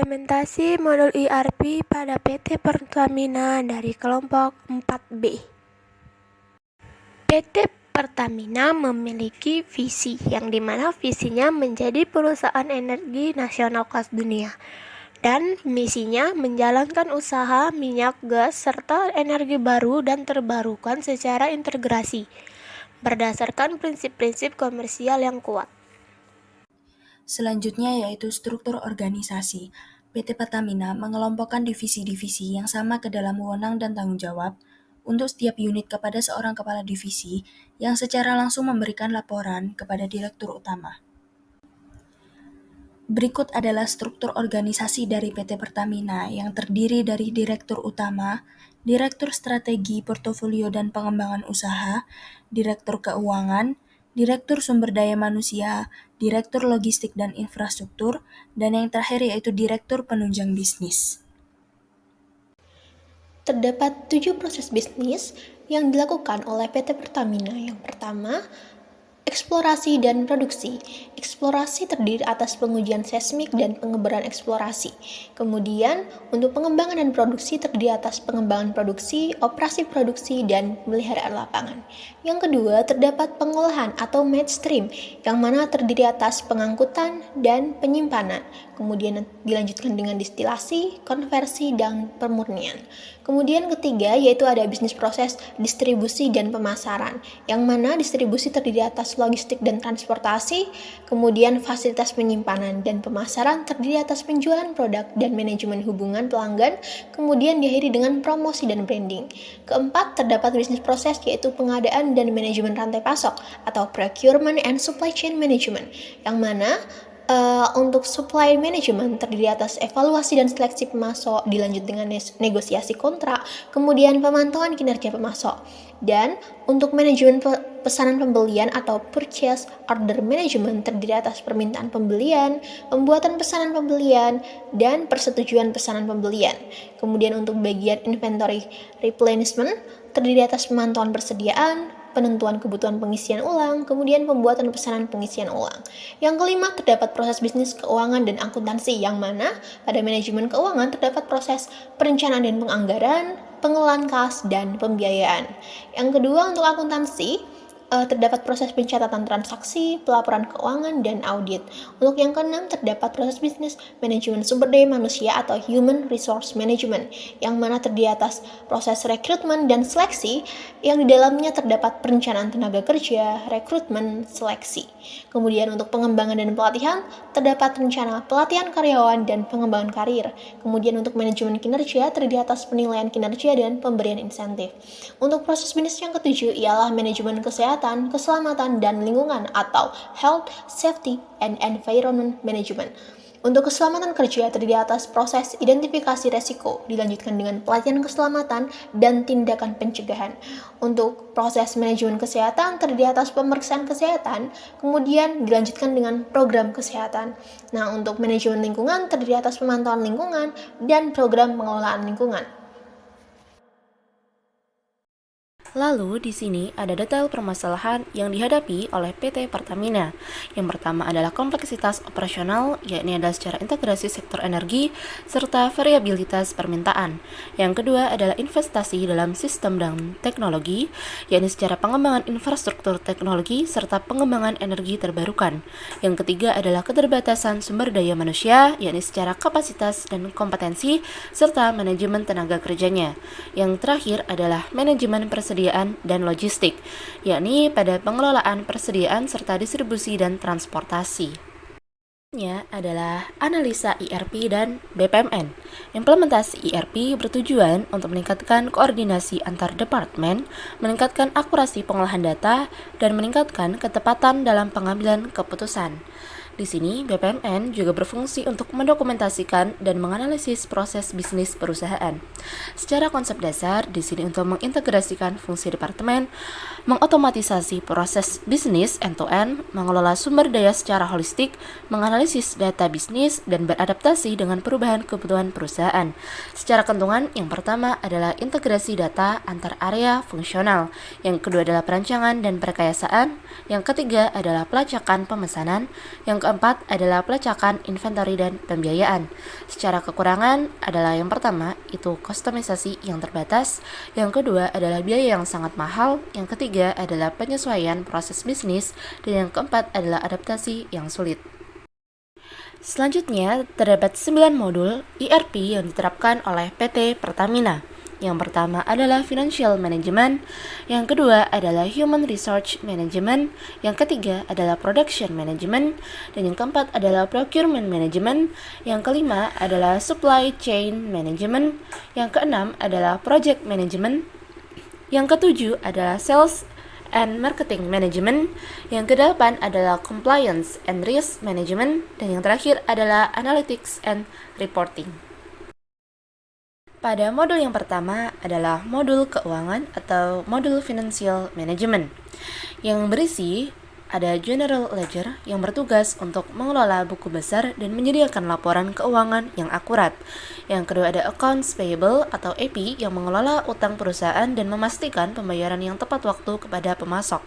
Implementasi modul ERP pada PT Pertamina dari kelompok 4B. PT Pertamina memiliki visi yang dimana visinya menjadi perusahaan energi nasional kelas dunia dan misinya menjalankan usaha minyak, gas, serta energi baru dan terbarukan secara integrasi berdasarkan prinsip-prinsip komersial yang kuat. Selanjutnya yaitu struktur organisasi. PT Pertamina mengelompokkan divisi-divisi yang sama ke dalam wewenang dan tanggung jawab untuk setiap unit kepada seorang kepala divisi yang secara langsung memberikan laporan kepada direktur utama. Berikut adalah struktur organisasi dari PT Pertamina yang terdiri dari Direktur Utama, Direktur Strategi, Portofolio dan Pengembangan Usaha, Direktur Keuangan, Direktur Sumber Daya Manusia, Direktur Logistik dan Infrastruktur, dan yang terakhir yaitu Direktur Penunjang Bisnis. Terdapat 7 proses bisnis yang dilakukan oleh PT Pertamina. Yang pertama, eksplorasi dan produksi. Eksplorasi terdiri atas pengujian seismik dan pengembaraan eksplorasi. Kemudian, untuk pengembangan dan produksi terdiri atas pengembangan produksi, operasi produksi, dan pemeliharaan lapangan. Yang kedua, terdapat pengolahan atau midstream, yang mana terdiri atas pengangkutan dan penyimpanan. Kemudian dilanjutkan dengan distilasi, konversi, dan pemurnian. Kemudian ketiga, yaitu ada bisnis proses distribusi dan pemasaran, yang mana distribusi terdiri atas logistik dan transportasi, kemudian fasilitas penyimpanan dan pemasaran terdiri atas penjualan produk dan manajemen hubungan pelanggan, kemudian diakhiri dengan promosi dan branding. Keempat, terdapat bisnis proses yaitu pengadaan dan manajemen rantai pasok atau procurement and supply chain management, yang mana untuk supply management terdiri atas evaluasi dan seleksi pemasok, dilanjut dengan negosiasi kontrak, kemudian pemantauan kinerja pemasok. Dan untuk manajemen pesanan pembelian atau purchase order management terdiri atas permintaan pembelian, pembuatan pesanan pembelian, dan persetujuan pesanan pembelian. Kemudian untuk bagian inventory replenishment terdiri atas pemantauan persediaan, penentuan kebutuhan pengisian ulang, kemudian pembuatan pesanan pengisian ulang. Yang kelima, terdapat proses bisnis keuangan dan akuntansi, yang mana pada manajemen keuangan terdapat proses perencanaan dan penganggaran, pengelolaan kas, dan pembiayaan. Yang kedua, untuk akuntansi, terdapat proses pencatatan transaksi, pelaporan keuangan, dan audit. Untuk yang keenam, terdapat proses bisnis manajemen sumber daya manusia atau human resource management, yang mana terdiri atas proses rekrutmen dan seleksi, yang di dalamnya terdapat perencanaan tenaga kerja, rekrutmen, seleksi. Kemudian untuk pengembangan dan pelatihan, terdapat rencana pelatihan karyawan dan pengembangan karir. Kemudian untuk manajemen kinerja, terdiri atas penilaian kinerja dan pemberian insentif. Untuk proses bisnis yang ketujuh ialah manajemen kesehatan, keselamatan, dan lingkungan atau Health, Safety, and Environment Management. Untuk keselamatan kerja terdiri atas proses identifikasi resiko, dilanjutkan dengan pelatihan keselamatan dan tindakan pencegahan. Untuk proses manajemen kesehatan terdiri atas pemeriksaan kesehatan, kemudian dilanjutkan dengan program kesehatan. Nah, untuk manajemen lingkungan terdiri atas pemantauan lingkungan dan program pengelolaan lingkungan. Lalu di sini ada detail permasalahan yang dihadapi oleh PT Pertamina. Yang pertama adalah kompleksitas operasional, yakni adalah secara integrasi sektor energi serta variabilitas permintaan. Yang kedua adalah investasi dalam sistem dan teknologi, yakni secara pengembangan infrastruktur teknologi serta pengembangan energi terbarukan. Yang ketiga adalah keterbatasan sumber daya manusia, yakni secara kapasitas dan kompetensi serta manajemen tenaga kerjanya. Yang terakhir adalah manajemen persediaan dan logistik, yakni pada pengelolaan persediaan serta distribusi dan transportasi. Adalah analisa ERP dan BPMN. Implementasi ERP bertujuan untuk meningkatkan koordinasi antar departemen, meningkatkan akurasi pengolahan data, dan meningkatkan ketepatan dalam pengambilan keputusan. Di sini, BPMN juga berfungsi untuk mendokumentasikan dan menganalisis proses bisnis perusahaan. Secara konsep dasar, di sini untuk mengintegrasikan fungsi departemen, mengotomatisasi proses bisnis end-to-end, mengelola sumber daya secara holistik, menganalisis data bisnis, dan beradaptasi dengan perubahan kebutuhan perusahaan. Secara kentungan, yang pertama adalah integrasi data antar area fungsional, yang kedua adalah perancangan dan perekayasaan, yang ketiga adalah pelacakan pemesanan, yang keempat adalah pelacakan, inventory, dan pembiayaan. Secara kekurangan adalah yang pertama, itu kustomisasi yang terbatas. Yang kedua adalah biaya yang sangat mahal. Yang ketiga adalah penyesuaian proses bisnis. Dan yang keempat adalah adaptasi yang sulit. Selanjutnya, terdapat 9 modul ERP yang diterapkan oleh PT Pertamina. Yang pertama adalah Financial Management, yang kedua adalah Human Resource Management, yang ketiga adalah Production Management, dan yang keempat adalah Procurement Management, yang kelima adalah Supply Chain Management, yang keenam adalah Project Management, yang ketujuh adalah Sales and Marketing Management, yang kedelapan adalah Compliance and Risk Management, dan yang terakhir adalah Analytics and Reporting. Pada modul yang pertama adalah modul keuangan atau modul Financial Management, yang berisi ada General Ledger yang bertugas untuk mengelola buku besar dan menyediakan laporan keuangan yang akurat. Yang kedua ada Accounts Payable atau AP yang mengelola utang perusahaan dan memastikan pembayaran yang tepat waktu kepada pemasok.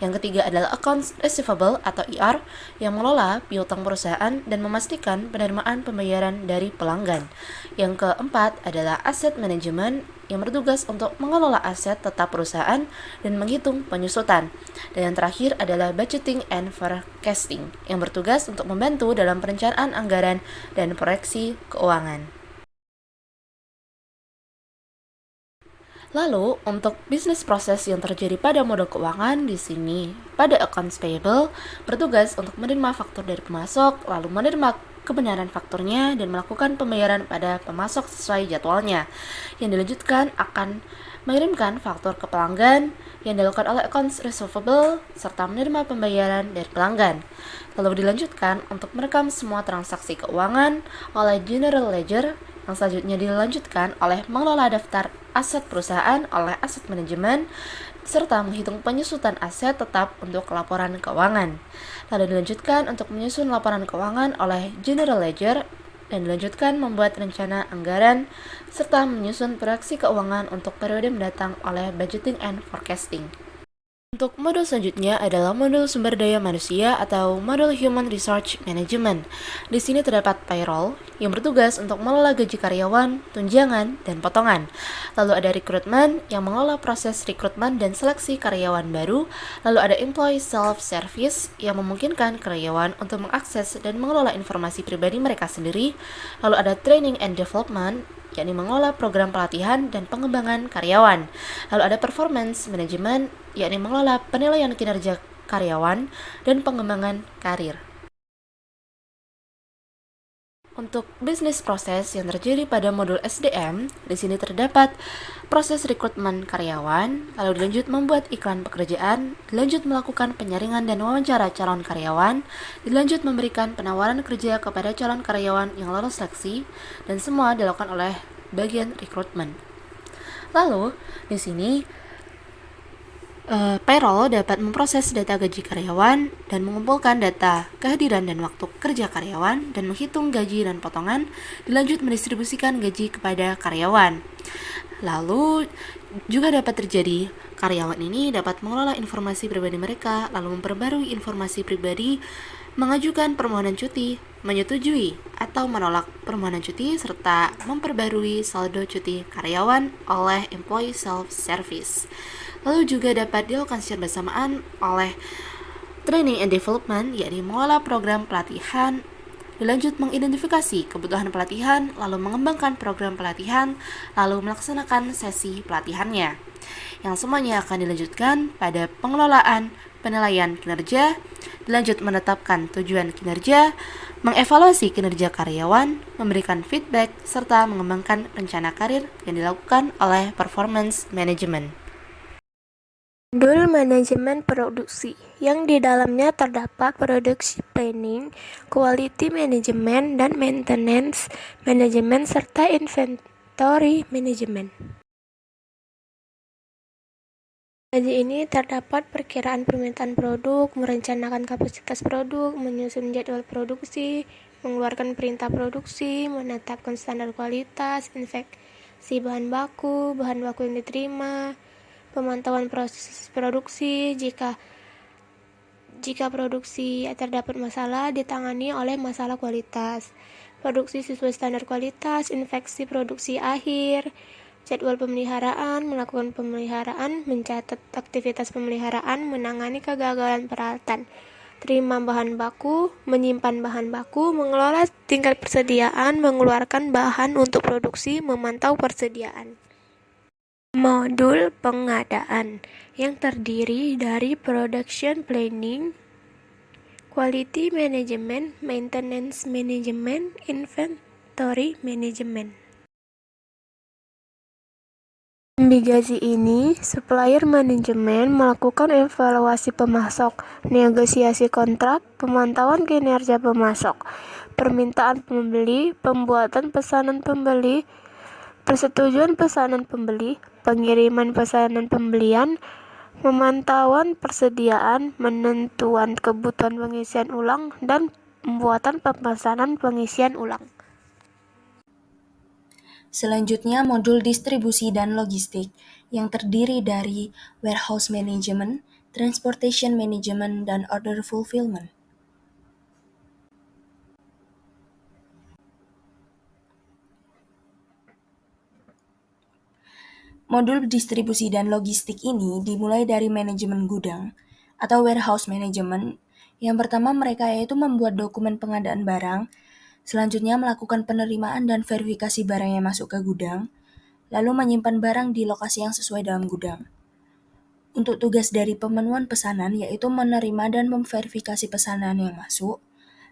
Yang ketiga adalah Accounts Receivable atau ER yang mengelola piutang perusahaan dan memastikan penerimaan pembayaran dari pelanggan. Yang keempat adalah Asset Management yang bertugas untuk mengelola aset tetap perusahaan dan menghitung penyusutan. Dan yang terakhir adalah Budgeting and Forecasting yang bertugas untuk membantu dalam perencanaan anggaran dan proyeksi keuangan. Lalu, untuk bisnis proses yang terjadi pada modul keuangan di sini, pada accounts payable bertugas untuk menerima faktur dari pemasok, lalu menerima kebenaran fakturnya dan melakukan pembayaran pada pemasok sesuai jadwalnya. Yang dilanjutkan akan mengirimkan faktur ke pelanggan yang dilakukan oleh accounts receivable serta menerima pembayaran dari pelanggan. Lalu dilanjutkan untuk merekam semua transaksi keuangan oleh general ledger, yang selanjutnya dilanjutkan oleh mengelola daftar aset perusahaan oleh aset manajemen serta menghitung penyusutan aset tetap untuk laporan keuangan. Lalu dilanjutkan untuk menyusun laporan keuangan oleh general ledger dan dilanjutkan membuat rencana anggaran serta menyusun proyeksi keuangan untuk periode mendatang oleh budgeting and forecasting. Untuk modul selanjutnya adalah modul sumber daya manusia atau modul Human Resource Management. Di sini terdapat payroll yang bertugas untuk mengelola gaji karyawan, tunjangan, dan potongan. Lalu ada recruitment yang mengelola proses rekrutmen dan seleksi karyawan baru. Lalu ada employee self-service yang memungkinkan karyawan untuk mengakses dan mengelola informasi pribadi mereka sendiri. Lalu ada training and development yakni mengelola program pelatihan dan pengembangan karyawan. Lalu ada performance management, yakni mengelola penilaian kinerja karyawan dan pengembangan karir. Untuk bisnis proses yang terjadi pada modul SDM, di sini terdapat proses rekrutmen karyawan, lalu dilanjut membuat iklan pekerjaan, dilanjut melakukan penyaringan dan wawancara calon karyawan, dilanjut memberikan penawaran kerja kepada calon karyawan yang lolos seleksi, dan semua dilakukan oleh bagian rekrutmen. Lalu, di sini payroll dapat memproses data gaji karyawan dan mengumpulkan data kehadiran dan waktu kerja karyawan dan menghitung gaji dan potongan, dilanjut mendistribusikan gaji kepada karyawan. Lalu juga dapat terjadi karyawan ini dapat mengelola informasi pribadi mereka, lalu memperbarui informasi pribadi, mengajukan permohonan cuti, menyetujui atau menolak permohonan cuti, serta memperbarui saldo cuti karyawan oleh employee self-service. Lalu juga dapat dilakukan secara bersamaan oleh training and development, yakni mengelola program pelatihan, dilanjut mengidentifikasi kebutuhan pelatihan, lalu mengembangkan program pelatihan, lalu melaksanakan sesi pelatihannya. Yang semuanya akan dilanjutkan pada pengelolaan penilaian kinerja, dilanjut menetapkan tujuan kinerja, mengevaluasi kinerja karyawan, memberikan feedback, serta mengembangkan rencana karir yang dilakukan oleh performance management. Modul manajemen produksi, yang di dalamnya terdapat produksi planning, quality management, dan maintenance management, serta inventory management. Di ini terdapat perkiraan permintaan produk, merencanakan kapasitas produk, menyusun jadwal produksi, mengeluarkan perintah produksi, menetapkan standar kualitas, inspeksi bahan baku yang diterima, pemantauan proses produksi, Jika produksi terdapat masalah, ditangani oleh masalah kualitas. Produksi sesuai standar kualitas, inspeksi produksi akhir, jadwal pemeliharaan, melakukan pemeliharaan, mencatat aktivitas pemeliharaan, menangani kegagalan peralatan, terima bahan baku, menyimpan bahan baku, mengelola tingkat persediaan, mengeluarkan bahan untuk produksi, memantau persediaan. Modul pengadaan yang terdiri dari production planning, quality management, maintenance management, inventory management. Mitigasi ini, supplier manajemen melakukan evaluasi pemasok, negosiasi kontrak, pemantauan kinerja pemasok, permintaan pembeli, pembuatan pesanan pembeli, persetujuan pesanan pembeli, pengiriman pesanan pembelian, pemantauan persediaan, menentuan kebutuhan pengisian ulang, dan pembuatan pemesanan pengisian ulang. Selanjutnya, modul distribusi dan logistik yang terdiri dari warehouse management, transportation management, dan order fulfillment. Modul distribusi dan logistik ini dimulai dari manajemen gudang atau warehouse management. Yang pertama mereka yaitu membuat dokumen pengadaan barang, selanjutnya melakukan penerimaan dan verifikasi barang yang masuk ke gudang, lalu menyimpan barang di lokasi yang sesuai dalam gudang. Untuk tugas dari pemenuhan pesanan yaitu menerima dan memverifikasi pesanan yang masuk,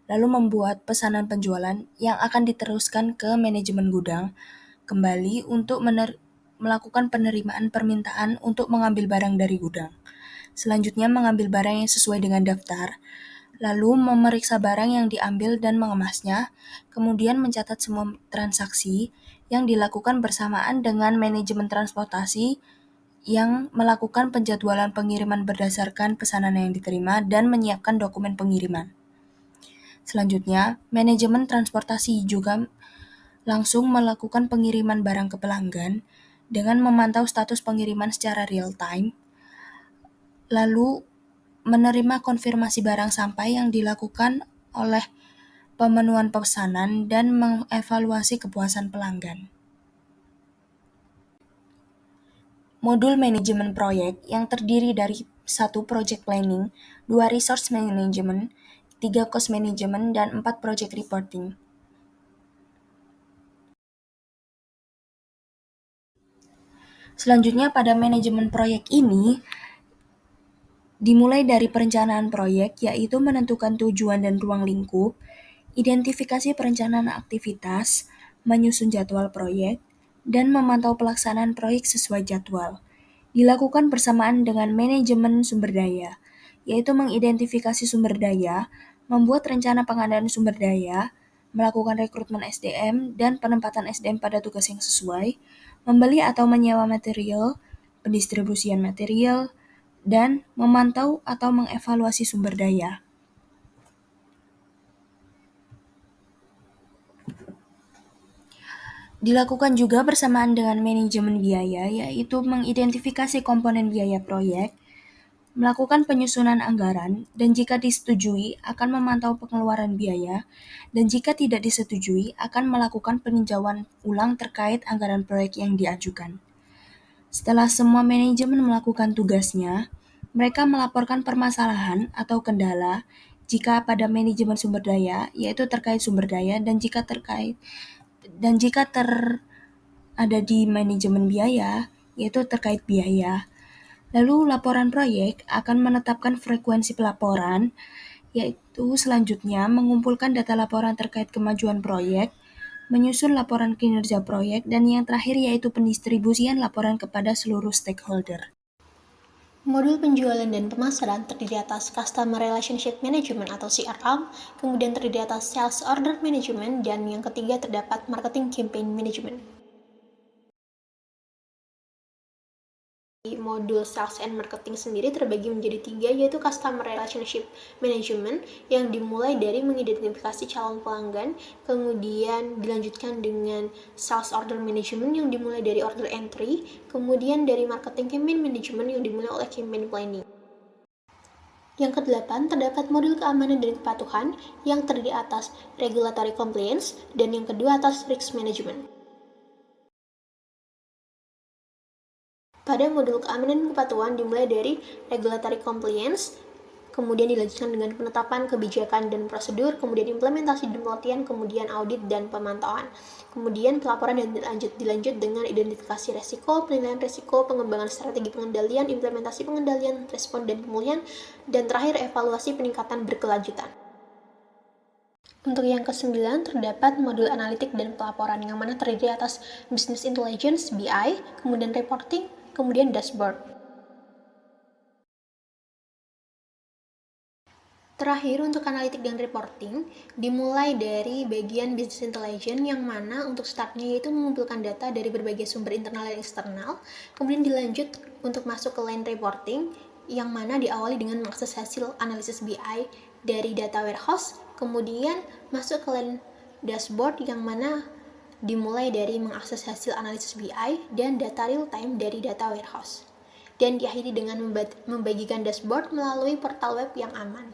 lalu membuat pesanan penjualan yang akan diteruskan ke manajemen gudang, kembali untuk melakukan penerimaan permintaan untuk mengambil barang dari gudang. Selanjutnya mengambil barang yang sesuai dengan daftar, lalu memeriksa barang yang diambil dan mengemasnya, kemudian mencatat semua transaksi yang dilakukan bersamaan dengan manajemen transportasi yang melakukan penjadwalan pengiriman berdasarkan pesanan yang diterima dan menyiapkan dokumen pengiriman. Selanjutnya, manajemen transportasi juga langsung melakukan pengiriman barang ke pelanggan dengan memantau status pengiriman secara real time, lalu menerima konfirmasi barang sampai yang dilakukan oleh pemenuhan pesanan dan mengevaluasi kepuasan pelanggan. Modul manajemen proyek yang terdiri dari 1 project planning, 2 resource management, 3 cost management, dan 4 project reporting. Selanjutnya pada manajemen proyek ini dimulai dari perencanaan proyek yaitu menentukan tujuan dan ruang lingkup, identifikasi perencanaan aktivitas, menyusun jadwal proyek, dan memantau pelaksanaan proyek sesuai jadwal. Dilakukan bersamaan dengan manajemen sumber daya, yaitu mengidentifikasi sumber daya, membuat rencana pengadaan sumber daya, melakukan rekrutmen SDM dan penempatan SDM pada tugas yang sesuai, membeli atau menyewa material, pendistribusian material, dan memantau atau mengevaluasi sumber daya. Dilakukan juga bersamaan dengan manajemen biaya, yaitu mengidentifikasi komponen biaya proyek, melakukan penyusunan anggaran, dan jika disetujui akan memantau pengeluaran biaya, dan jika tidak disetujui akan melakukan peninjauan ulang terkait anggaran proyek yang diajukan. Setelah semua manajemen melakukan tugasnya, mereka melaporkan permasalahan atau kendala jika pada manajemen sumber daya, yaitu terkait sumber daya, dan jika ada di manajemen biaya, yaitu terkait biaya. Lalu laporan proyek akan menetapkan frekuensi pelaporan, yaitu selanjutnya mengumpulkan data laporan terkait kemajuan proyek, menyusun laporan kinerja proyek, dan yang terakhir yaitu pendistribusian laporan kepada seluruh stakeholder. Modul penjualan dan pemasaran terdiri atas Customer Relationship Management atau CRM, kemudian terdiri atas Sales Order Management, dan yang ketiga terdapat Marketing Campaign Management. Modul Sales and Marketing sendiri terbagi menjadi 3, yaitu Customer Relationship Management yang dimulai dari mengidentifikasi calon pelanggan, kemudian dilanjutkan dengan Sales Order Management yang dimulai dari order entry, kemudian dari Marketing Campaign Management yang dimulai oleh campaign planning. Yang kedelapan, terdapat modul keamanan dan kepatuhan yang terdiri atas regulatory compliance dan yang kedua atas risk management. Pada modul keamanan dan kepatuhan dimulai dari regulatory compliance, kemudian dilanjutkan dengan penetapan kebijakan dan prosedur, kemudian implementasi dan pelatihan, kemudian audit dan pemantauan. Kemudian pelaporan dan dilanjut dengan identifikasi resiko, penilaian resiko, pengembangan strategi pengendalian, implementasi pengendalian, respon dan pemulihan, dan terakhir evaluasi peningkatan berkelanjutan. Untuk yang ke-9 terdapat modul analitik dan pelaporan yang mana terdiri atas business intelligence (BI), kemudian reporting, kemudian dashboard. Terakhir, untuk analitik dan reporting, dimulai dari bagian business intelligence yang mana untuk startnya yaitu mengumpulkan data dari berbagai sumber internal dan eksternal, kemudian dilanjut untuk masuk ke line reporting yang mana diawali dengan mengakses hasil analisis BI dari data warehouse, kemudian masuk ke line dashboard yang mana dimulai dari mengakses hasil analisis BI dan data real time dari data warehouse, dan diakhiri dengan membagikan dashboard melalui portal web yang aman.